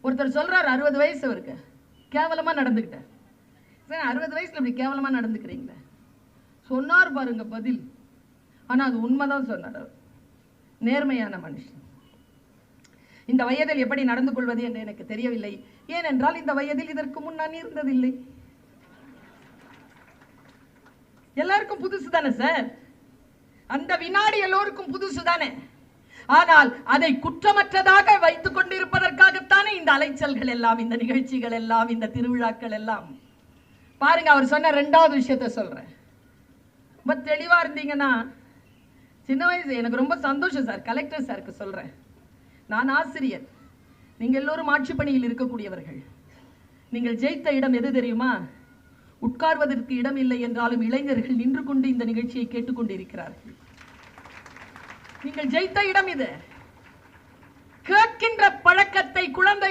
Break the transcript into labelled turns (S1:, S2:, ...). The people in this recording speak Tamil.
S1: ஒருத்தர் சொல்றாரு 60 வயசு அவருக்கு கேவலமா நடந்துக்கிட்டார். 60 வயசுல இப்படி கேவலமா நடந்துக்கிறீங்களே சொன்னார் பாருங்க பதில். ஆனா அது உண்மைதான் சொன்னார். நேர்மையான மனுஷன். இந்த வயதில் எப்படி நடந்து கொள்வது என்று எனக்கு தெரியவில்லை. ஏனென்றால் இந்த வயதில் இதற்கு முன் நான் இருந்ததில்லை. எல்லாருக்கும் புதுசு தானே சார், அந்த வினாடி எல்லோருக்கும் புதுசு தானே. ஆனால் அதை குற்றமற்றதாக வைத்துக் கொண்டிருப்பதற்காகத்தானே இந்த அலைச்சல்கள் எல்லாம், இந்த நிகழ்ச்சிகள் எல்லாம், இந்த திருவிழாக்கள் எல்லாம். பாருங்க, அவர் சொன்ன 2வது விஷயத்தை சொல்றேன். ரொம்ப தெளிவா இருந்தீங்கன்னா, சின்ன வயசு எனக்கு ரொம்ப சந்தோஷம் சார். கலெக்டர் சாருக்கு சொல்றேன், நான் ஆசிரியர், நீங்க எல்லோரும் ஆட்சி பணியில் இருக்கக்கூடியவர்கள். நீங்கள் ஜெயித்த இடம் எது தெரியுமா? உட்கார்வதற்கு இடம் இல்லை என்றாலும் இளைஞர்கள் நின்று கொண்டு இந்த நிகழ்ச்சியை கேட்டுக்கொண்டிருக்கிறார்கள். நீங்கள் ஜெயித்த இடம் இது. கேட்கின்ற பழக்கத்தை குழந்தை